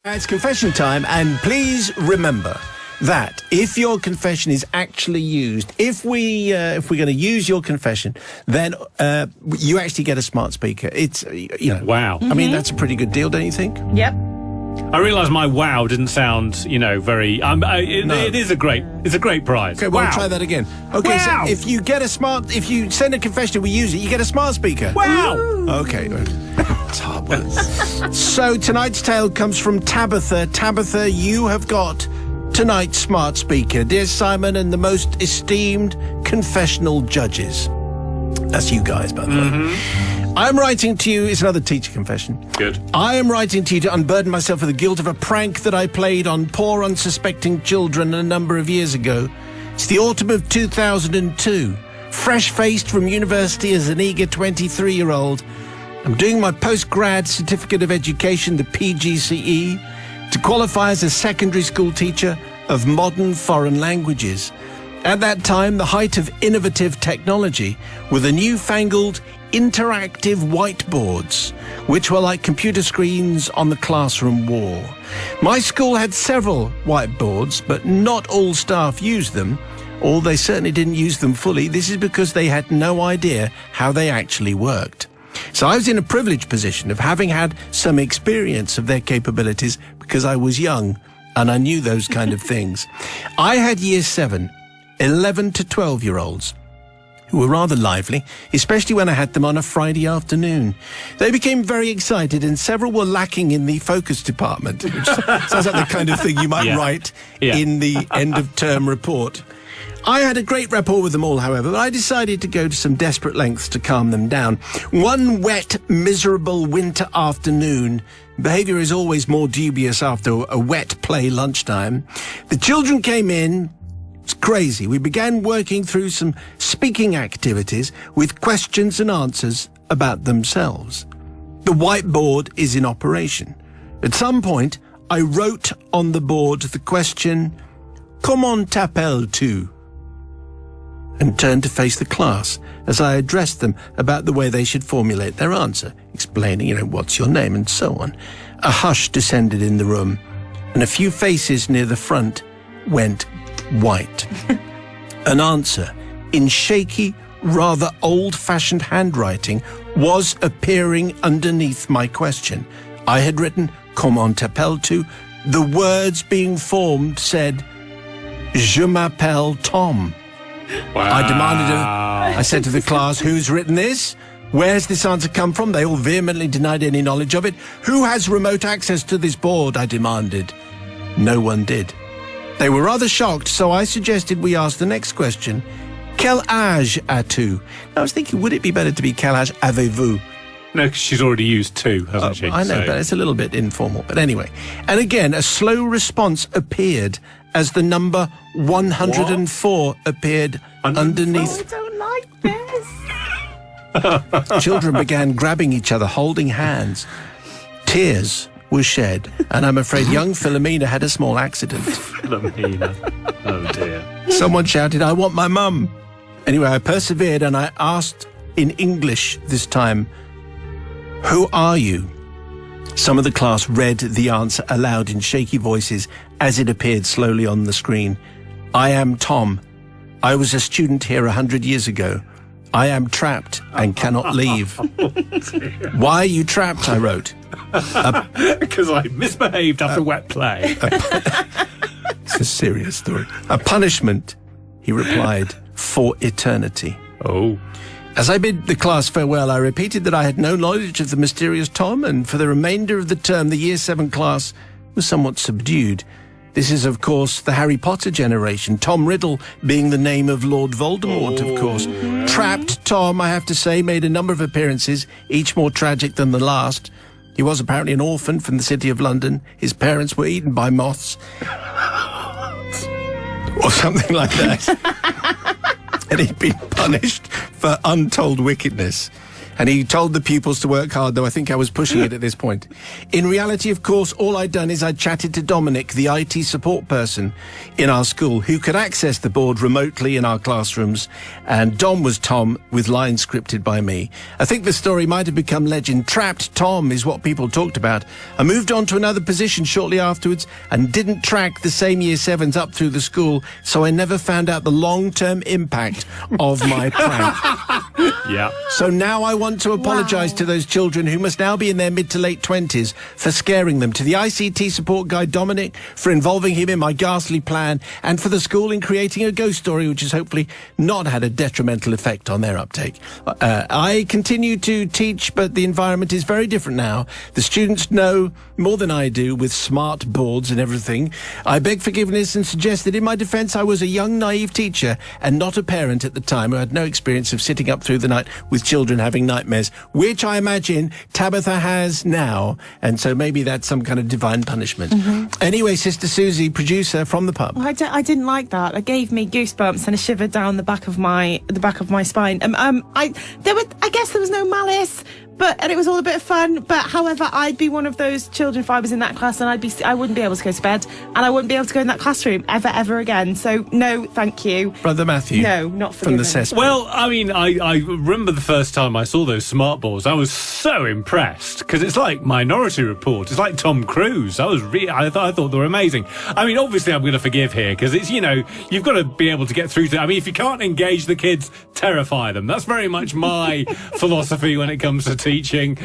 It's confession time, and please remember that if your confession is actually used, if we're going to use your confession, then you actually get a smart speaker. It's Wow. I mean, that's a pretty good deal, don't you think? Yep. I realised my wow didn't sound, very. It is a great. It's a great prize. Okay, wow. we'll try that again. Okay, Wow. so if you send a confession, we use it. You get a smart speaker. Wow. Okay. It's hard work. So tonight's tale comes from Tabitha. Tabitha, you have got tonight's smart speaker. Dear Simon and the most esteemed confessional judges. That's you guys, by the way. I'm writing to you. It's another teacher confession. Good. I am writing to you to unburden myself of the guilt of a prank that I played on poor, unsuspecting children a number of years ago. It's the autumn of 2002. Fresh-faced from university as an eager 23-year-old. I'm doing my post-grad certificate of education, the PGCE, to qualify as a secondary school teacher of modern foreign languages. At that time, the height of innovative technology were the newfangled interactive whiteboards, which were like computer screens on the classroom wall. My school had several whiteboards, but not all staff used them, or they certainly didn't use them fully. This is because they had no idea how they actually worked. So I was in a privileged position of having had some experience of their capabilities because I was young and I knew those kind of things. I had year 7, 11 to 12-year-olds who were rather lively, especially when I had them on a Friday afternoon. They became very excited and several were lacking in the focus department, which sounds like the kind of thing you might write in the end-of-term report. I had a great rapport with them all, however, but I decided to go to some desperate lengths to calm them down. One wet, miserable winter afternoon, behaviour is always more dubious after a wet play lunchtime, the children came in. It's crazy. We began working through some speaking activities with questions and answers about themselves. The whiteboard is in operation. At some point, I wrote on the board the question, "Comment t'appelles-tu?" and turned to face the class as I addressed them about the way they should formulate their answer, explaining, what's your name and so on. A hush descended in the room, and a few faces near the front went white. An answer in shaky, rather old-fashioned handwriting was appearing underneath my question. I had written, "Comment t'appelles-tu?" The words being formed said, "Je m'appelle Tom." Wow. I said to the class, "Who's written this? Where's this answer come from?" They all vehemently denied any knowledge of it. "Who has remote access to this board?" I demanded. No one did. They were rather shocked, so I suggested we ask the next question. "Quel âge as-tu?" I was thinking, would it be better to be "Quel âge avez-vous?" No, because she's already used 2, hasn't she? I know, but it's a little bit informal. But anyway. And again, a slow response appeared as the number 104 appeared underneath. I don't like this. Children began grabbing each other, holding hands. Tears were shed, and I'm afraid young Philomena had a small accident. Philomena. Oh, dear. Someone shouted, "I want my mum." Anyway, I persevered and I asked in English this time, "Who are you?" Some of the class read the answer aloud in shaky voices as it appeared slowly on the screen. "I am Tom. I was a student here 100 years ago. I am trapped and cannot leave." "Why are you trapped?" I wrote. Because I misbehaved after wet play. It's a serious story. "A punishment," he replied, "for eternity." Oh. As I bid the class farewell, I repeated that I had no knowledge of the mysterious Tom, and for the remainder of the term, the Year 7 class was somewhat subdued. This is, of course, the Harry Potter generation, Tom Riddle being the name of Lord Voldemort, of course. Trapped Tom, I have to say, made a number of appearances, each more tragic than the last. He was apparently an orphan from the city of London. His parents were eaten by moths. Or something like that. And he'd been punished for untold wickedness. And he told the pupils to work hard, though I think I was pushing it at this point. In reality, of course, all I'd done is I'd chatted to Dominic, the IT support person in our school, who could access the board remotely in our classrooms. And Dom was Tom, with lines scripted by me. I think the story might have become legend. Trapped Tom is what people talked about. I moved on to another position shortly afterwards and didn't track the same Year 7s up through the school, so I never found out the long-term impact of my prank. Yeah. So now I want to apologise to those children who must now be in their mid to late 20s for scaring them, to the ICT support guy Dominic for involving him in my ghastly plan, and for the school in creating a ghost story which has hopefully not had a detrimental effect on their uptake. I continue to teach, but the environment is very different now. The students know more than I do, with smart boards and everything. I beg forgiveness and suggest that in my defence I was a young naive teacher and not a parent at the time who had no experience of sitting up through the night with children having nightmares, which I imagine Tabitha has now, and so maybe that's some kind of divine punishment. Anyway, Sister Susie, producer from the pub. Well, I didn't like that. It gave me goosebumps and a shiver down the back of my spine. I guess there was no malice, and it was all a bit of fun. But however, I'd be one of those children if I was in that class, and I wouldn't be able to go to bed, and I wouldn't be able to go in that classroom ever again. So no, thank you, Brother Matthew. No, not from the cesspool. Well, I mean, I remember the first time I saw those smart boards. I was so impressed because it's like Minority Report. It's like Tom Cruise. I thought they were amazing. I mean, obviously, I'm going to forgive here because it's you've got to be able to get through to. I mean, if you can't engage the kids, terrify them. That's very much my philosophy when it comes to teaching,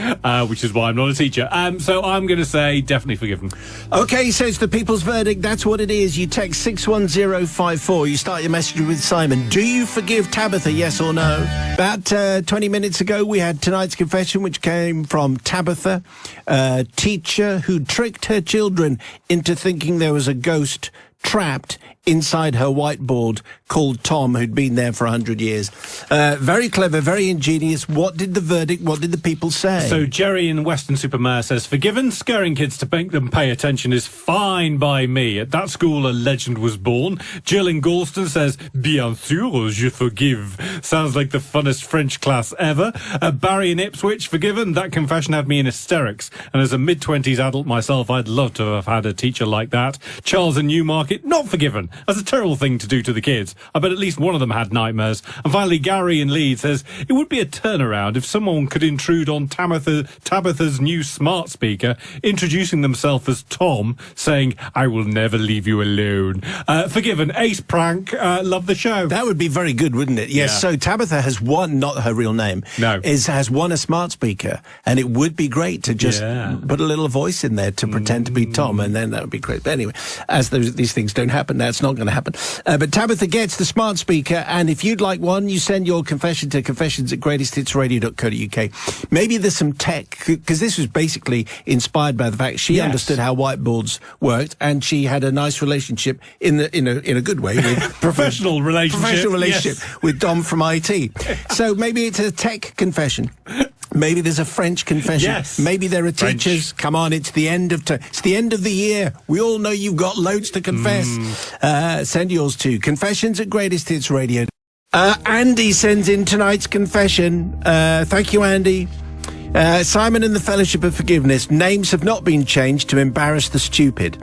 which is why I'm not a teacher. So I'm going to say definitely forgiven. Okay, so it's the people's verdict. That's what it is. You text 61054. You start your message with Simon. Do you forgive Tabitha, yes or no? About 20 minutes ago, we had tonight's confession, which came from Tabitha, a teacher who tricked her children into thinking there was a ghost trapped inside her whiteboard called Tom, who'd been there for 100 years. Very clever, very ingenious. What did the people say? So Jerry in Weston-super-Mare says, forgiven, scaring kids to make them pay attention is fine by me. At that school, a legend was born. Jill in Galston says, bien sûr, je forgive. Sounds like the funnest French class ever. Barry in Ipswich, forgiven. That confession had me in hysterics. And as a mid-20s adult myself, I'd love to have had a teacher like that. Charles in Newmarket, not forgiven. That's a terrible thing to do to the kids. I bet at least one of them had nightmares. And finally, Gary in Leeds says, it would be a turnaround if someone could intrude on Tabitha's new smart speaker, introducing themselves as Tom, saying, I will never leave you alone. Forgiven. Ace prank. Love the show. That would be very good, wouldn't it? Yes, yeah. So Tabitha has won, not her real name, has won a smart speaker, and it would be great to just put a little voice in there to pretend to be Tom, and then that would be great. But anyway, as these things don't happen, that's not going to happen. But Tabitha gets the smart speaker, and if you'd like one, you send your confession to confessions@greatesthitsradio.co.uk. Maybe there's some tech, because this was basically inspired by the fact she understood how whiteboards worked, and she had a nice relationship in a good way with professional relationship with Dom from IT. So maybe it's a tech confession. Maybe there's a French confession. Yes. Maybe there are teachers. Come on, it's the end of the year. We all know you've got loads to confess. Send yours to confessions@greatesthitsradio. Andy sends in tonight's confession. Thank you, Andy. Simon and the Fellowship of Forgiveness. Names have not been changed to embarrass the stupid,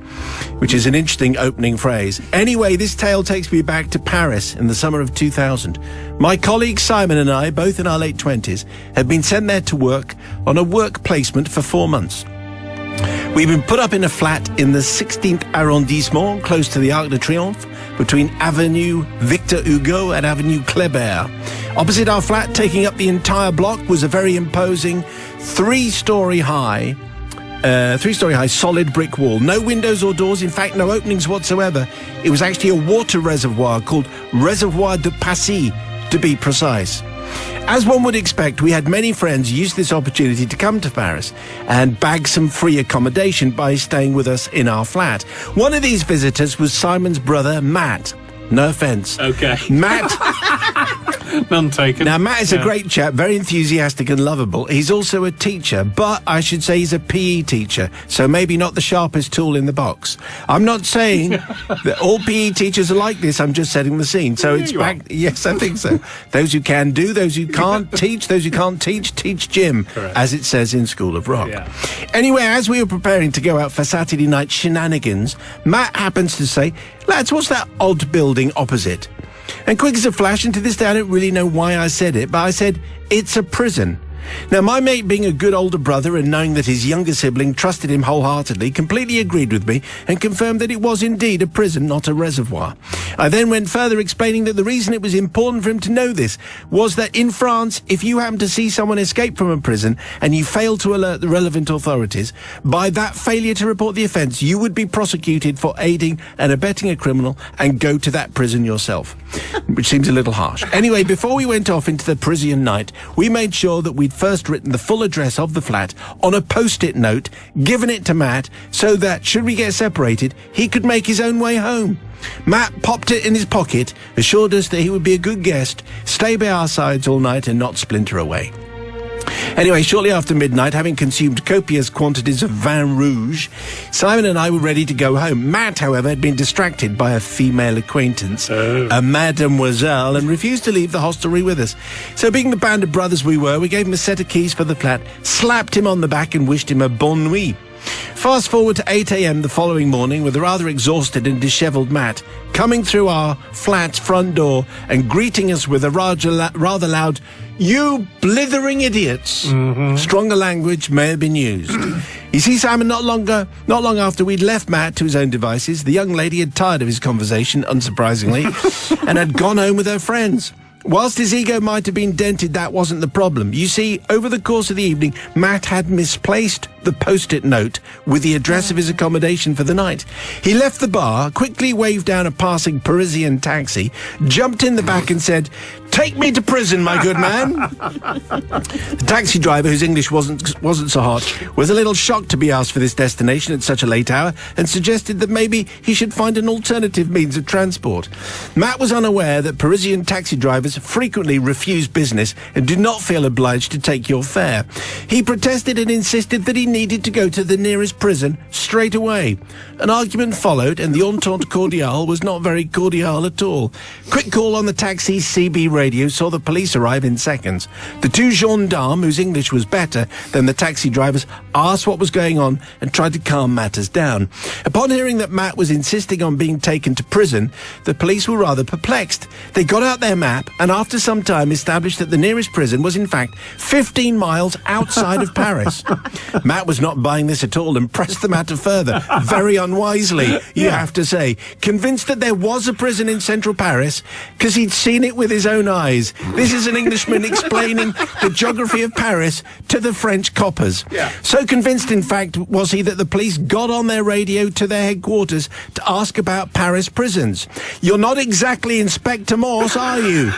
which is an interesting opening phrase. Anyway, this tale takes me back to Paris in the summer of 2000. My colleague Simon and I, both in our late 20s, had been sent there to work on a work placement for 4 months. We'd been put up in a flat in the 16th arrondissement, close to the Arc de Triomphe, between Avenue Victor Hugo and Avenue Kléber. Opposite our flat, taking up the entire block, was a very imposing three-story high solid brick wall. No windows or doors, in fact, no openings whatsoever. It was actually a water reservoir called Reservoir de Passy, to be precise. As one would expect, we had many friends use this opportunity to come to Paris and bag some free accommodation by staying with us in our flat. One of these visitors was Simon's brother, Matt. No offence. Okay. Matt None taken. Now, Matt is a great chap, very enthusiastic and lovable. He's also a teacher, but I should say he's a PE teacher, so maybe not the sharpest tool in the box. I'm not saying that all PE teachers are like this. I'm just setting the scene. So it's back. Yes, I think so. Those who can do, those who can't teach, those who can't teach gym, as it says in School of Rock. Yeah. Anyway, as we were preparing to go out for Saturday night shenanigans, Matt happens to say, "Lads, what's that odd building opposite?" And quick as a flash, and to this day I don't really know why I said it, but I said, "It's a prison." Now, my mate, being a good older brother and knowing that his younger sibling trusted him wholeheartedly, completely agreed with me and confirmed that it was indeed a prison, not a reservoir. I then went further, explaining that the reason it was important for him to know this was that in France, if you happen to see someone escape from a prison and you fail to alert the relevant authorities, by that failure to report the offence, you would be prosecuted for aiding and abetting a criminal and go to that prison yourself, which seems a little harsh. Anyway, before we went off into the Parisian night, we made sure that we'd first written the full address of the flat on a post-it note, given it to Matt, so that, should we get separated, he could make his own way home. Matt popped it in his pocket, assured us that he would be a good guest, stay by our sides all night and not splinter away. Anyway, shortly after midnight, having consumed copious quantities of vin rouge, Simon and I were ready to go home. Matt, however, had been distracted by a female acquaintance, a mademoiselle, and refused to leave the hostelry with us. So, being the band of brothers we were, we gave him a set of keys for the flat, slapped him on the back and wished him a bonne nuit. Fast forward to 8 a.m. the following morning with a rather exhausted and dishevelled Matt coming through our flat's front door and greeting us with a rather loud, "You blithering idiots." Stronger language may have been used. You see, Simon, not long after we'd left Matt to his own devices, the young lady had tired of his conversation, unsurprisingly, and had gone home with her friends. Whilst his ego might have been dented, that wasn't the problem. You see, over the course of the evening, Matt had misplaced the post-it note with the address of his accommodation for the night. He left the bar, quickly waved down a passing Parisian taxi, jumped in the back and said, "Take me to prison, my good man." The taxi driver, whose English wasn't so hot, was a little shocked to be asked for this destination at such a late hour and suggested that maybe he should find an alternative means of transport. Matt was unaware that Parisian taxi drivers frequently refuse business and do not feel obliged to take your fare. He protested and insisted that he needed to go to the nearest prison straight away. An argument followed, and the entente cordiale was not very cordial at all. Quick call on the taxi's CB radio saw the police arrive in seconds. The two gendarmes, whose English was better than the taxi drivers, asked what was going on and tried to calm matters down. Upon hearing that Matt was insisting on being taken to prison, the police were rather perplexed. They got out their map and after some time established that the nearest prison was in fact 15 miles outside of Paris. Matt was not buying this at all and pressed the matter further, very unwisely, you have to say, convinced that there was a prison in central Paris because he'd seen it with his own eyes. This is an Englishman explaining the geography of Paris to the French coppers. So convinced, in fact, was he that the police got on their radio to their headquarters to ask about Paris prisons. "You're not exactly Inspector Morse, are you?"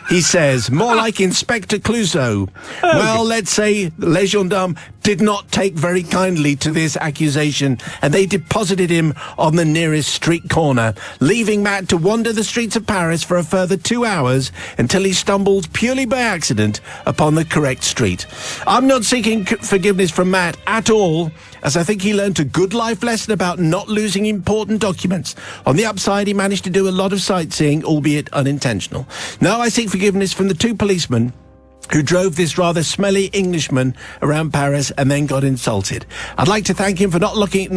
he says, "more like Inspector Clouseau." Well, let's say Les Gendarmes did not take very kindly to this accusation, and they deposited him on the nearest street corner, leaving Matt to wander the streets of Paris for a further 2 hours until he stumbled purely by accident upon the correct street. I'm not seeking forgiveness from Matt at all, as I think he learnt a good life lesson about not losing important documents. On the upside, he managed to do a lot of sightseeing, albeit unintentional. Now I seek forgiveness from the two policemen who drove this rather smelly Englishman around Paris and then got insulted. I'd like to thank him for not locking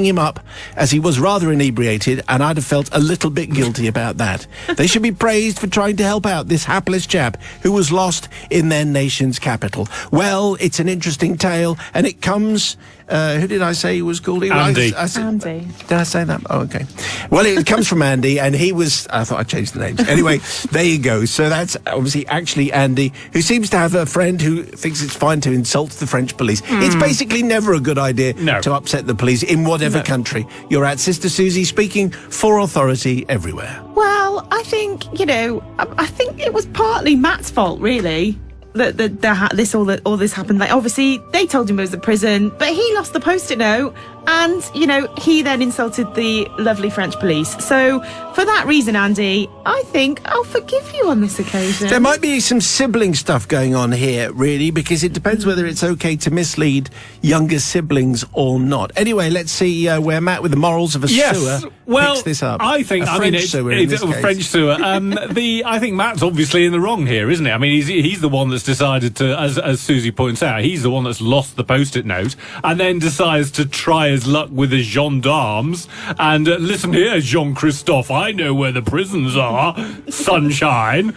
him up, as he was rather inebriated, and I'd have felt a little bit guilty about that. They should be praised for trying to help out this hapless chap who was lost in their nation's capital. Well, it's an interesting tale, and it comes... who did I say he was called? Andy. Andy. Did I say that? Oh, okay. Well, it comes from Andy, and he was... I thought I changed the names. Anyway, there you go. So that's obviously actually Andy, who seems to have a friend who thinks it's fine to insult the French police. It's basically never a good idea to upset the police in whatever country you're at. Sister Susie speaking for authority everywhere. Well, I think, I think it was partly Matt's fault, really. That all this happened. Like, obviously, they told him it was a prison, but he lost the post-it note, And, you know, he then insulted the lovely French police. So for that reason, Andy, I think I'll forgive you on this occasion. There might be some sibling stuff going on here, really, because it depends whether it's okay to mislead younger siblings or not. Anyway, let's see where Matt, with the morals of a sewer, picks this up. I think, French sewer in this a case. French sewer. I think Matt's obviously in the wrong here, isn't he? I mean, he's the one that's decided to, as Susie points out, he's the one that's lost the Post-it note and then decides to try his luck with the gendarmes. And listen here, Jean-Christophe, I know where the prisons are. Sunshine.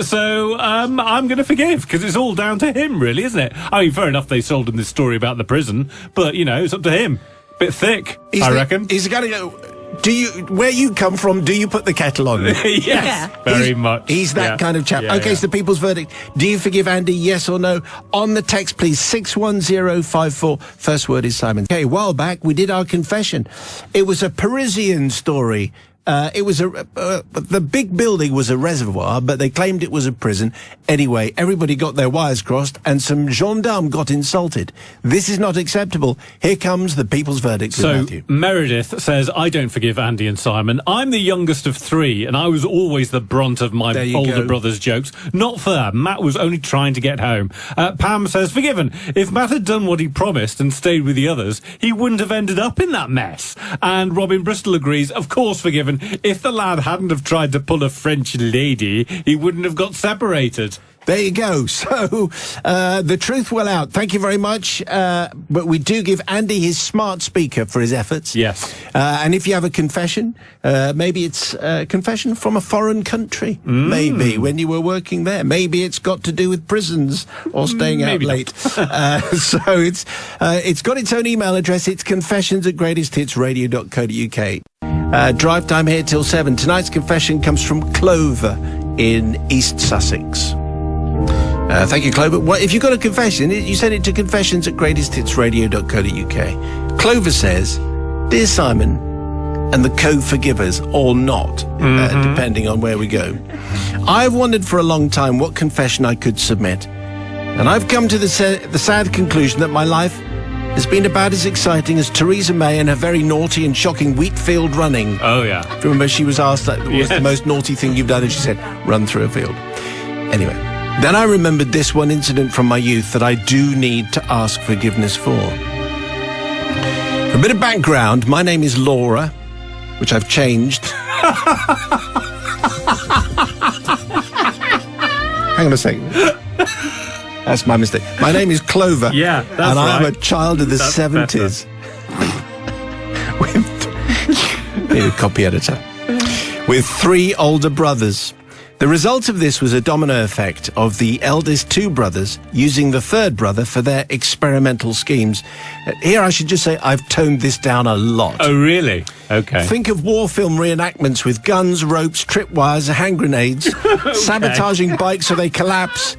So I'm going to forgive, because it's all down to him, really, isn't it? I mean, fair enough, they sold him this story about the prison, but, you know, it's up to him. Bit thick, I reckon. He's got to go. Where you come from, do you put the kettle on? Yes, very much. He's that kind of chap. Okay, so the people's verdict. Do you forgive Andy, yes or no? On the text, please, 61054. First word is Simon. Okay, a while back, we did our confession. It was a Parisian story. It was the big building was a reservoir, but they claimed it was a prison. Anyway, everybody got their wires crossed and some gendarmes got insulted. This is not acceptable. Here comes the people's verdict. So Matthew. Meredith says, I don't forgive Andy and Simon. I'm the youngest of three, and I was always the brunt of my older brother's jokes. Not fair. Matt was only trying to get home. Pam says, forgiven. If Matt had done what he promised and stayed with the others, he wouldn't have ended up in that mess. And Robin Bristol agrees, of course forgiven. If the lad hadn't have tried to pull a French lady, he wouldn't have got separated. There you go. So, the truth will out. Thank you very much. But we do give Andy his smart speaker for his efforts. Yes. And if you have a confession, maybe it's a confession from a foreign country. Maybe when you were working there. Maybe it's got to do with prisons or staying out late. So it's got its own email address. It's confessions@greatesthitsradio.co.uk. Drive time here till 7. Tonight's confession comes from Clover in East Sussex. Thank you, Clover. Well, if you've got a confession, you send it to confessions@greatesthitsradio.co.uk. Clover says, Dear Simon and the co-forgivers, or not, depending on where we go. I've wondered for a long time what confession I could submit. And I've come to the sad conclusion that my life has been about as exciting as Theresa May and her very naughty and shocking wheat field running. Oh, yeah. Remember, she was asked that was the most naughty thing you've done, and she said, run through a field. Anyway, then I remembered this one incident from my youth that I do need to ask forgiveness for. For a bit of background, my name is Laura, which I've changed. Hang on a second. That's my mistake. My name is Clover. Yeah, that's and right. I'm a child of the That's 70s. Need a copy editor. With 3 older brothers. The result of this was a domino effect of the eldest 2 brothers using the 3rd brother for their experimental schemes. Here I should just say I've toned this down a lot. Oh, really? Okay. Think of war film reenactments with guns, ropes, tripwires, hand grenades, sabotaging bikes so they collapse.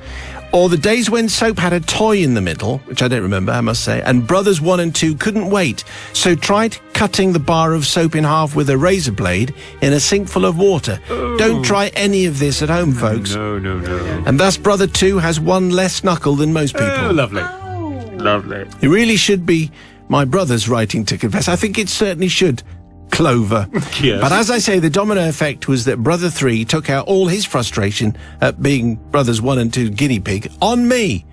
Or the days when soap had a toy in the middle, which I don't remember, I must say, and brothers 1 and 2 couldn't wait, so tried cutting the bar of soap in half with a razor blade in a sink full of water. Oh. Don't try any of this at home, folks. No. And thus brother 2 has 1 less knuckle than most people. Oh, lovely. Lovely. It really should be my brother's writing to confess. I think it certainly should. Clover. Yes. But as I say, the domino effect was that brother 3 took out all his frustration at being brothers 1 and 2 guinea pig on me.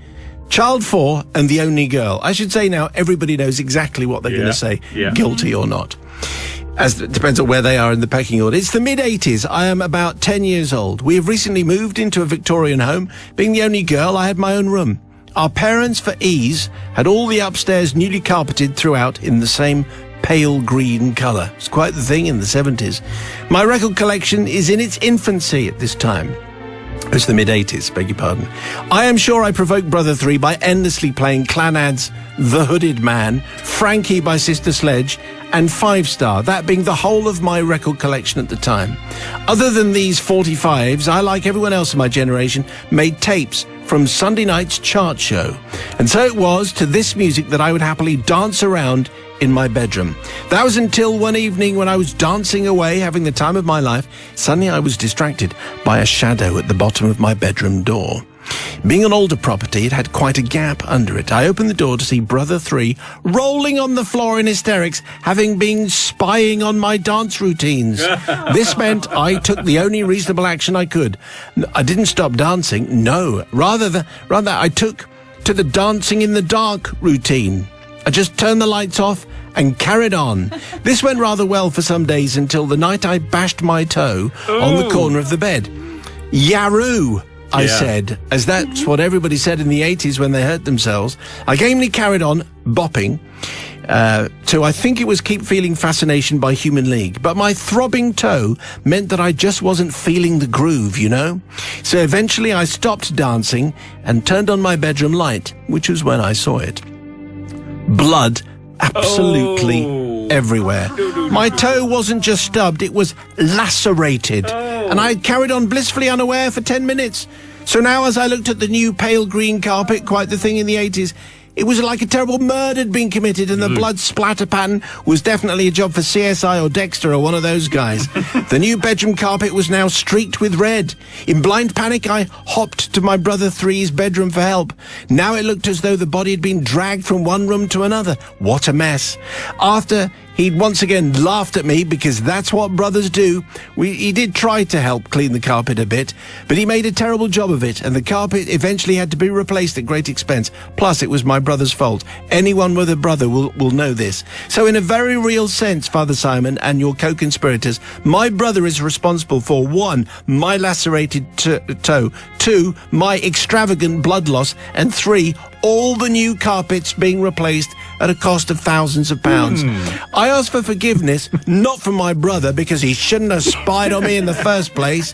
Child 4 and the only girl. I should say now everybody knows exactly what they're going to say, guilty or not. As it depends on where they are in the pecking order. It's the mid-80s. I am about 10 years old. We have recently moved into a Victorian home. Being the only girl, I had my own room. Our parents, for ease, had all the upstairs newly carpeted throughout in the same pale green colour. It's quite the thing in the 70s. My record collection is in its infancy at this time. It's the mid-80s, beg your pardon. I am sure I provoked Brother 3 by endlessly playing Clannad's The Hooded Man, Frankie by Sister Sledge, and 5 Star, that being the whole of my record collection at the time. Other than these 45s, I, like everyone else in my generation, made tapes from Sunday night's chart show. And so it was to this music that I would happily dance around in my bedroom. That was until one evening when I was dancing away, having the time of my life. Suddenly I was distracted by a shadow at the bottom of my bedroom door. Being an older property, it had quite a gap under it. I opened the door to see Brother 3 rolling on the floor in hysterics, having been spying on my dance routines. This meant I took the only reasonable action I could. I didn't stop dancing, no. Rather, I took to the dancing in the dark routine. I just turned the lights off and carried on. This went rather well for some days until the night I bashed my toe on the corner of the bed. Yaroo! I said, as that's what everybody said in the 80s when they hurt themselves. I gamely carried on bopping to, I think it was Keep Feeling Fascination by Human League. But my throbbing toe meant that I just wasn't feeling the groove, you know? So eventually I stopped dancing and turned on my bedroom light, which was when I saw it. Blood absolutely everywhere. My toe wasn't just stubbed, it was lacerated. And I carried on blissfully unaware for 10 minutes. So now as I looked at the new pale green carpet, quite the thing in the 80s, it was like a terrible murder had been committed, and the blood splatter pattern was definitely a job for CSI or Dexter or one of those guys. The new bedroom carpet was now streaked with red. In blind panic, I hopped to my brother 3's bedroom for help. Now it looked as though the body had been dragged from one room to another. What a mess. After he'd once again laughed at me, because that's what brothers do. He did try to help clean the carpet a bit, but he made a terrible job of it, and the carpet eventually had to be replaced at great expense. Plus, it was my brother's fault. Anyone with a brother will know this. So in a very real sense, Father Simon and your co-conspirators, my brother is responsible for 1, my lacerated toe, 2, my extravagant blood loss, and 3, all the new carpets being replaced at a cost of thousands of pounds. I asked for forgiveness, not from my brother, because he shouldn't have spied on me in the first place.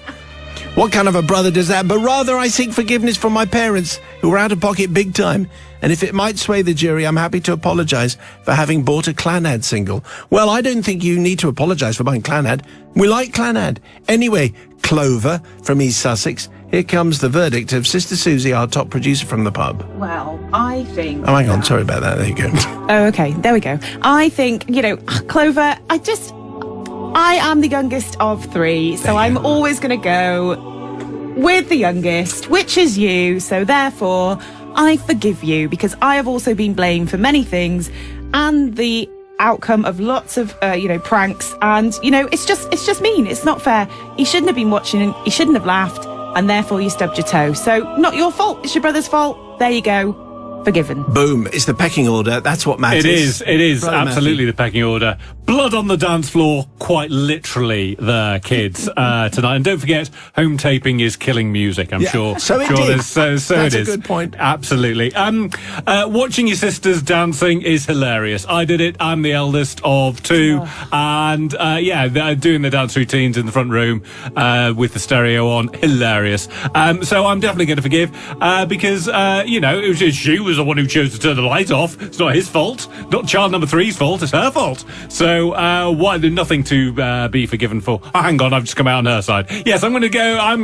What kind of a brother does that? But rather I seek forgiveness from my parents, who were out of pocket big time. And if it might sway the jury, I'm happy to apologise for having bought a Clanad single. Well, I don't think you need to apologise for buying Clanad. We like Clanad. Anyway, Clover from East Sussex, here comes the verdict of Sister Susie, our top producer from the pub. Well, I think... Oh, hang on, sorry about that. There you go. Oh, okay, there we go. I think, Clover, I am the youngest of 3, so I'm always going to go with the youngest, which is you. So therefore, I forgive you, because I have also been blamed for many things and the outcome of lots of, pranks. And, it's just mean. It's not fair. He shouldn't have been watching. He shouldn't have laughed. And therefore you stubbed your toe. So not your fault. It's your brother's fault. There you go. Forgiven. Boom. It's the pecking order. That's what matters. It is Brother absolutely Matthew. The pecking order. Blood on the dance floor, quite literally, the kids tonight. And don't forget, home taping is killing music, I'm sure. So it sure is. So That's it a is. good point. Absolutely. Watching your sisters dancing is hilarious. I did it. I'm the eldest of 2. And, they're doing the dance routines in the front room with the stereo on. Hilarious. So I'm definitely going to forgive because, it was just she was the one who chose to turn the light off. It's not his fault. Not child number 3's fault. It's her fault. So nothing to be forgiven for. Oh, hang on, I've just come out on her side. Yes, I'm going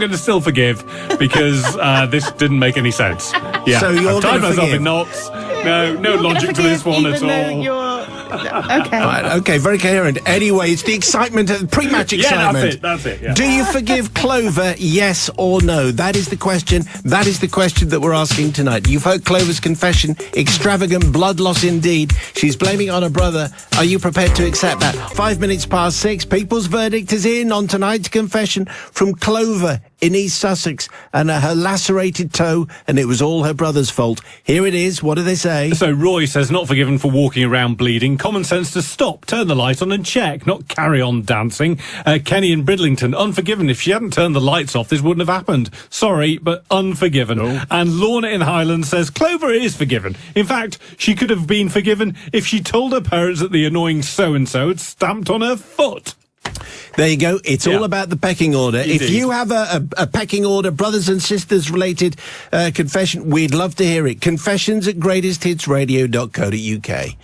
to still forgive because this didn't make any sense. Yeah, So you're I've tied gonna myself forgive? in knots. No You're logic gonna to this forgive one at even though all. you're... Okay. Right, okay, very coherent. Anyway, it's the excitement, pre-match excitement. Yeah, that's it. Yeah. Do you forgive Clover, yes or no? That is the question. That is the question that we're asking tonight. You've heard Clover's confession. Extravagant blood loss indeed. She's blaming it on her brother. Are you prepared to accept that? 5 minutes past 6. People's verdict is in on tonight's confession from Clover in East Sussex and her lacerated toe, and it was all her brother's fault. Here it is. What do they say? So Roy says not forgiven for walking around bleeding. Common sense to stop, turn the light on and check, not carry on dancing. Kenny in Bridlington, unforgiven. If she hadn't turned the lights off, this wouldn't have happened. Sorry, but unforgiven. No. And Lorna in Highland says Clover is forgiven. In fact, she could have been forgiven if she told her parents that the annoying so-and-so had stamped on her foot. There you go. It's all about the pecking order. Indeed. If you have a pecking order, brothers and sisters related confession, we'd love to hear it. Confessions at greatesthitsradio.co.uk.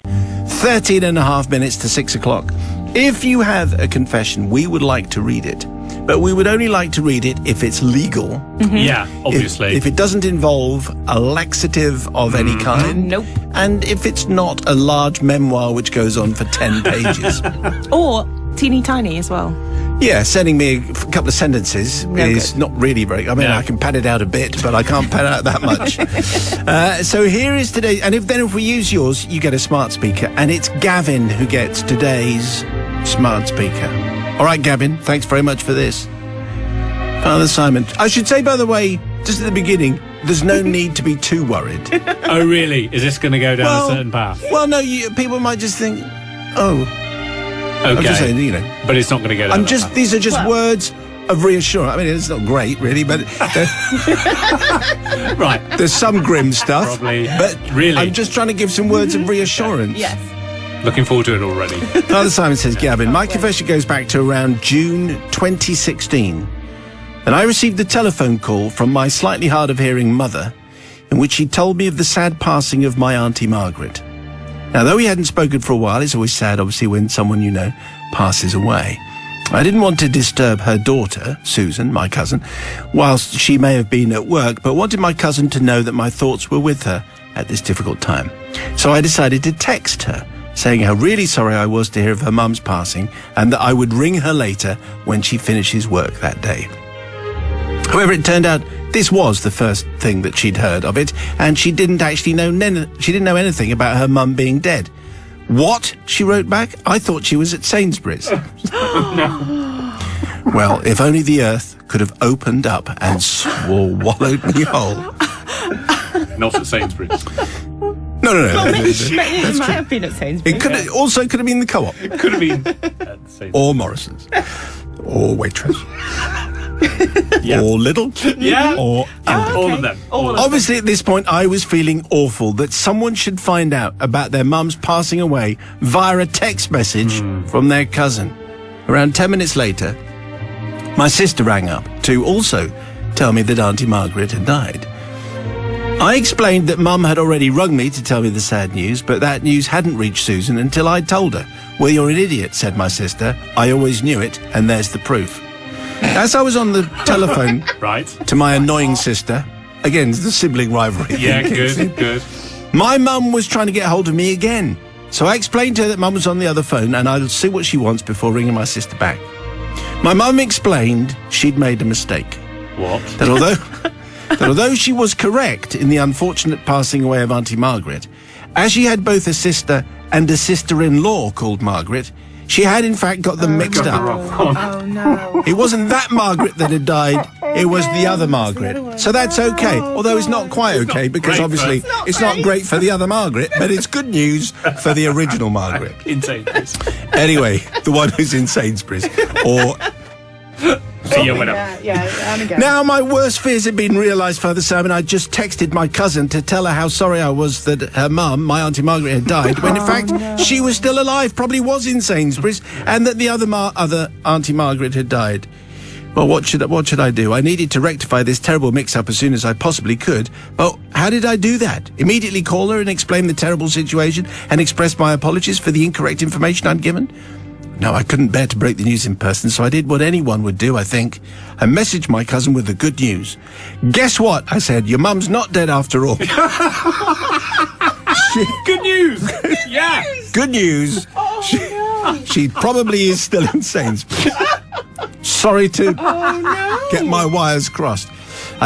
13 and a half minutes to 6 o'clock. If you have a confession, we would like to read it. But we would only like to read it if it's legal. Mm-hmm. Yeah, obviously. If it doesn't involve a laxative of any kind. Nope. And if it's not a large memoir which goes on for 10 pages. Or teeny tiny as well. Yeah, sending me a couple of sentences is not really very... I mean, I can pad it out a bit, but I can't pad out that much. So here is today... And if we use yours, you get a smart speaker. And it's Gavin who gets today's smart speaker. All right, Gavin, thanks very much for this. Father Simon. I should say, by the way, just at the beginning, there's no need to be too worried. Oh, really? Is this going to go down a certain path? Well, no, people might just think, oh... Okay. I'm just saying, But it's not going to go down that path. These are just words of reassurance. I mean, it's not great, really, but... Right. There's some grim stuff. Probably. But really, I'm just trying to give some words of reassurance. Yes. Looking forward to it already. Father Simon says, Gavin, my confession goes back to around June 2016. And I received a telephone call from my slightly hard of hearing mother in which she told me of the sad passing of my Auntie Margaret. Now, though we hadn't spoken for a while, it's always sad, obviously, when someone you know passes away. I didn't want to disturb her daughter, Susan, my cousin, whilst she may have been at work, but wanted my cousin to know that my thoughts were with her at this difficult time. So I decided to text her, saying how really sorry I was to hear of her mum's passing and that I would ring her later when she finishes work that day. However, it turned out this was the first thing that she'd heard of it, and she didn't actually know anything about her mum being dead. What? She wrote back. I thought she was at Sainsbury's. No. Well, if only the earth could have opened up and swallowed me whole. Not at Sainsbury's. No. Well, it might have been at Sainsbury's. It could have been the Co-op. It could have been at Sainsbury's. Or Morrison's. Or Waitrose. Yeah. Or Lidl. Yeah. Or all of them. Obviously, at this point, I was feeling awful that someone should find out about their mum's passing away via a text message from their cousin. Around 10 minutes later, my sister rang up to also tell me that Auntie Margaret had died. I explained that Mum had already rung me to tell me the sad news, but that news hadn't reached Susan until I'd told her. Well, you're an idiot, said my sister. I always knew it, and there's the proof. As I was on the telephone to my annoying sister, again, the sibling rivalry. Yeah, good. My mum was trying to get hold of me again. So I explained to her that Mum was on the other phone and I'll see what she wants before ringing my sister back. My mum explained she'd made a mistake. What? That although she was correct in the unfortunate passing away of Auntie Margaret, as she had both a sister and a sister-in-law called Margaret, she had in fact got them mixed up. Oh, no. It wasn't that Margaret that had died, it was the other Margaret. So that's okay, although it's not quite okay because obviously it's not great for the other Margaret, but it's good news for the original Margaret. In Sainsbury's. Anyway, the one who's in Sainsbury's. Or... Now, my worst fears had been realised, Father Simon. I just texted my cousin to tell her how sorry I was that her mum, my Auntie Margaret, had died, when in fact she was still alive, probably was in Sainsbury's, and that the other Auntie Margaret had died. Well, what should I do? I needed to rectify this terrible mix-up as soon as I possibly could. But how did I do that? Immediately call her and explain the terrible situation and express my apologies for the incorrect information I'd given? No, I couldn't bear to break the news in person, so I did what anyone would do, I think. I messaged my cousin with the good news. Guess what? I said, your mum's not dead after all. Good news! Yeah! Good news. She probably is still in Sainsbury's. Sorry to get my wires crossed.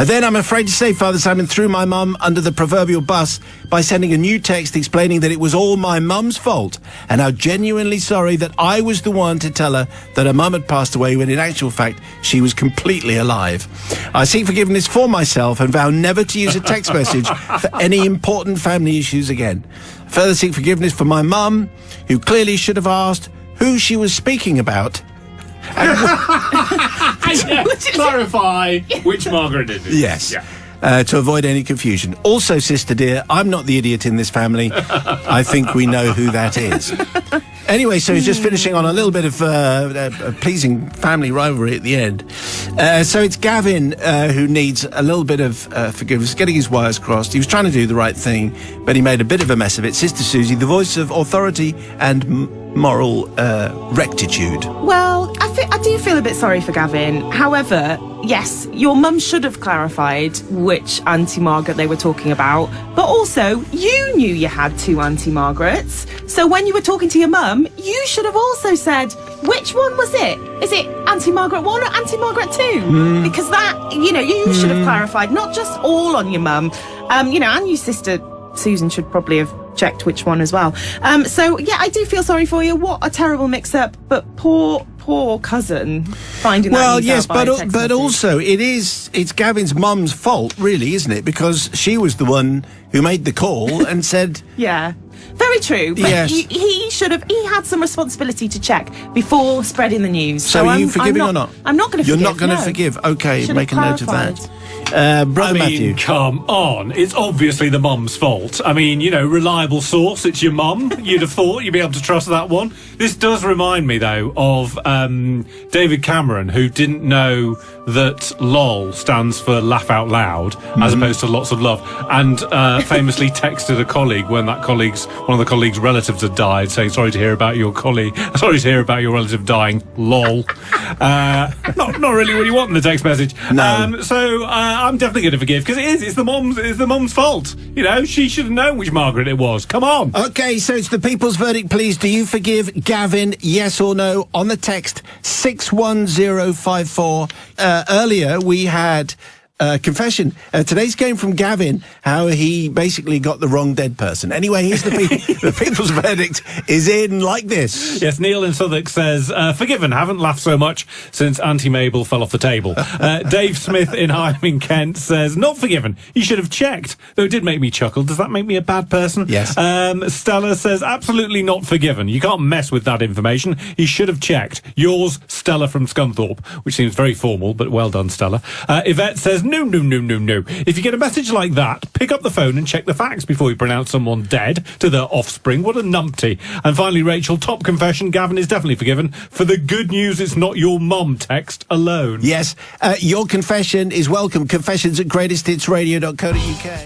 Then, I'm afraid to say, Father Simon threw my mum under the proverbial bus by sending a new text explaining that it was all my mum's fault and how genuinely sorry that I was the one to tell her that her mum had passed away when in actual fact she was completely alive. I seek forgiveness for myself and vow never to use a text message for any important family issues again. I further seek forgiveness for my mum, who clearly should have asked who she was speaking about. Clarify which Margaret it is. Yes. Yeah. To avoid any confusion. Also, sister dear, I'm not the idiot in this family. I think we know who that is. Anyway, so he's just finishing on a little bit of a pleasing family rivalry at the end. So it's Gavin who needs a little bit of forgiveness, getting his wires crossed. He was trying to do the right thing, but he made a bit of a mess of it. Sister Susie, the voice of authority and moral rectitude. Well, I do feel a bit sorry for Gavin. However, yes, your mum should have clarified which Auntie Margaret they were talking about, but also you knew you had two Auntie Margarets. So when you were talking to your mum, you should have also said, which one was it? Is it Auntie Margaret 1 or Auntie Margaret 2? Because that, you should have clarified, not just all on your mum, and your sister Susan should probably have checked which one as well. So yeah, I do feel sorry for you. What a terrible mix-up, but poor cousin finding that. Well, news yes, out by text but message. also it's Gavin's mum's fault, really, isn't it? Because she was the one who made the call and said, Yeah, very true. But Yes. he should have. He had some responsibility to check before spreading the news. So are you forgiving I'm or not? I'm not going to. You're forgive, not going to no. forgive. Okay, Should have make a note of that. clarified. Brother I mean, Matthew. come on. It's obviously the mum's fault. I mean, reliable source. It's your mum. You'd have thought you'd be able to trust that one. This does remind me, though, of David Cameron, who didn't know that LOL stands for laugh out loud, as opposed to lots of love, and famously texted a colleague when one of the colleague's relatives had died, saying, sorry to hear about your relative dying, lol. Not really what you want in the text message. No. So I'm definitely going to forgive, because it's the mum's fault. She should have known which Margaret it was. Come on. Okay, so it's the people's verdict, please. Do you forgive Gavin, yes or no? On the text 61054. Earlier, we had confession. Today's came from Gavin, how he basically got the wrong dead person. Anyway, here's the people's verdict is in like this. Yes, Neil in Southwark says, forgiven, haven't laughed so much since Auntie Mabel fell off the table. Dave Smith in Higham in Kent says, not forgiven, you should have checked. Though it did make me chuckle. Does that make me a bad person? Yes. Stella says, absolutely not forgiven. You can't mess with that information. You should have checked. Yours, Stella from Scunthorpe, which seems very formal, but well done, Stella. Yvette says, no. If you get a message like that, pick up the phone and check the facts before you pronounce someone dead to their offspring. What a numpty. And finally, Rachel, top confession, Gavin is definitely forgiven for the good news it's not your mum text alone. Yes, your confession is welcome. Confessions at greatesthitsradio.co.uk.